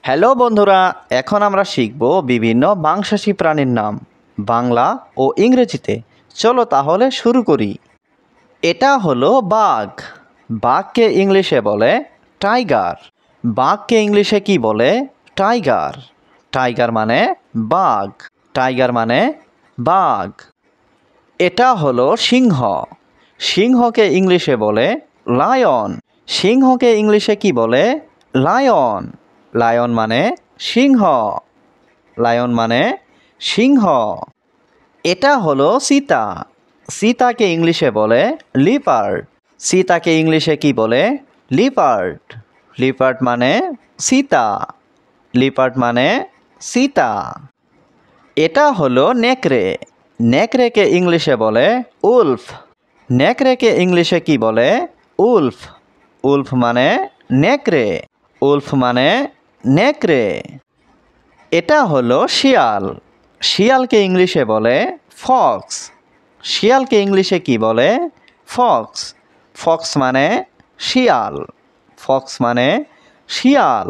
Hello বন্ধুরা, এখন আমরা শিখব বিভিন্ন মাংসাশী প্রাণীর নাম বাংলা ও ইংরেজিতে। চলো তাহলে শুরু করি। এটা হলো বাঘ। বাঘকে ইংলিশে বলে টাইগার। বাঘকে ইংলিশে কি বলে? টাইগার। টাইগার মানে বাঘ। টাইগার মানে বাঘ। এটা হলো সিংহ। সিংহকে ইংলিশে বলে লায়ন। সিংহকে ইংলিশে কি বলে? লায়ন। লায়ন মানে সিংহ। লায়ন মানে সিংহ। এটা হলো চিতা। চিতাকে ইংলিশে বলে লিপার্ড। চিতাকে ইংলিশে কি বলে? লিপার্ড। লিপার্ড মানে চিতা। লিপার্ড মানে চিতা। এটা হলো নেকড়ে। নেকড়েকে ইংলিশে বলে উলফ। নেকড়েকে ইংলিশে কি বলে? উলফ। উলফ মানে নেকড়ে। উলফ মানে নেকড়ে। এটা হলো শিয়াল। শিয়ালকে ইংলিশে বলে ফক্স। শিয়ালকে ইংলিশে কি বলে? ফক্স। ফক্স মানে শিয়াল। ফক্স মানে শিয়াল।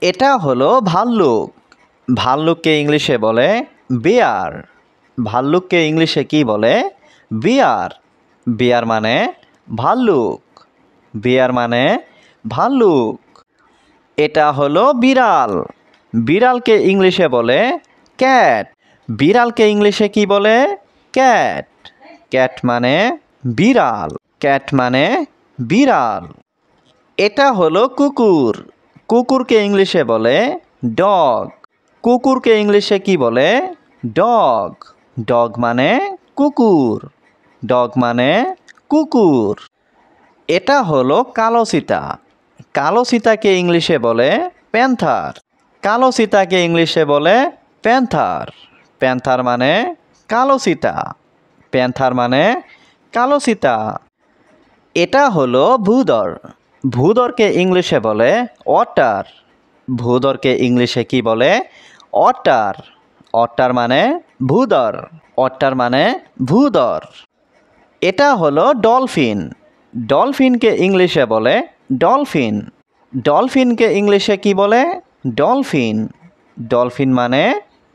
এটা হলো ভাল্লুক। ভাল্লুককে ইংলিশে বলে বিয়ার। ভাল্লুককে ইংলিশে কি বলে? বিয়ার। বিয়ার মানে ভাল্লুক। বিয়ার মানে ভাল্লুক। এটা হলো বিড়াল। বিড়ালকে ইংলিশে বলে ক্যাট। বিড়ালকে ইংলিশে কি বলে? ক্যাট। ক্যাট মানে বিড়াল। ক্যাট মানে বিড়াল। এটা হলো কুকুর। কুকুরকে ইংলিশে বলে ডগ। কুকুরকে ইংলিশে কি বলে? ডগ। ডগ মানে কুকুর। ডগ মানে কুকুর। এটা হলো কালো চিতা। কালো চিতাকে ইংলিশে বলে প্যান্থার। কালো চিতাকে ইংলিশে বলে প্যান্থার। প্যান্থার মানে কালো চিতা। প্যান্থার মানে কালো চিতা। এটা হলো ভূধর। ভূধরকে ইংলিশে বলে অটার। ভূধরকে ইংলিশে কি বলে? অটার। অটার মানে ভূধর। অটার মানে ভূধর। এটা হলো ডলফিন। ডলফিনকে ইংলিশে বলে ডলফিন। ডলফিনকে ইংলিশে কি বলে? ডলফিন। ডলফিন মানে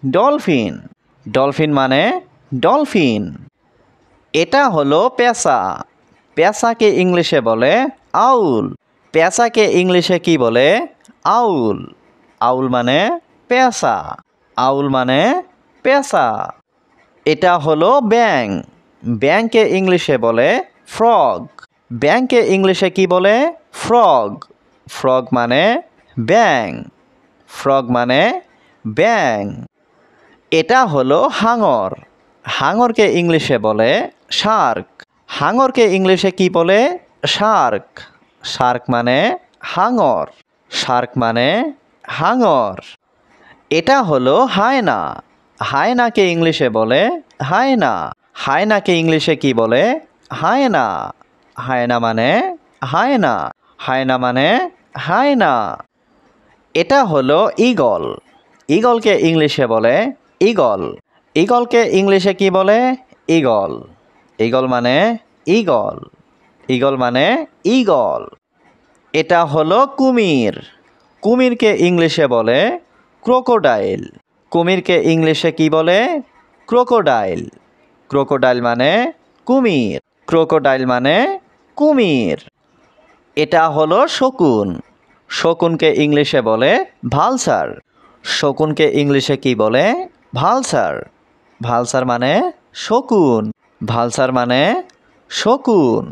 ডলফিন। ডলফিন মানে ডলফিন। এটা হলো পেঁচা। পেঁচাকে ইংলিশে বলে আউল। পেঁচাকে ইংলিশে কি বলে? আউল। আউল মানে পেঁচা। আউল মানে পেঁচা। এটা হলো ব্যাঙ। ব্যাঙকে ইংলিশে বলে ফ্রগ। ব্যাঙকে ইংলিশে কি বলে? ফ্রগ। ফ্রগ মানে ব্যাঙ। ফ্রগ মানে ব্যাঙ। এটা হলো হাঙর। হাঙরকে ইংলিশে বলে শার্ক। হাঙরকে ইংলিশে কি বলে? শার্ক। শার্ক মানে হাঙর। শার্ক মানে হাঙর। এটা হলো হায়না। হায়নাকে ইংলিশে বলে হায়না। হায়নাকে ইংলিশে কি বলে? হায়না। হায়না মানে হায়না। হায়না মানে হায়না। এটা হলো ঈগল। ঈগলকে ইংলিশে বলে ঈগল। ঈগলকে ইংলিশে কি বলে? ঈগল। ঈগল মানে ঈগল। ঈগল মানে ঈগল। এটা হলো কুমির। কুমিরকে ইংলিশে বলে ক্রোকোডাইল। কুমিরকে ইংলিশে কি বলে? ক্রোকোডাইল। ক্রোকোডাইল মানে কুমির। ক্রোকোডাইল মানে কুমির। এটা হলো শকুন। শকুনকে ইংলিশে বলে ভালসার। শকুনকে ইংলিশে কি বলে? ভালসার। ভালসার মানে শকুন। ভালসার মানে শকুন।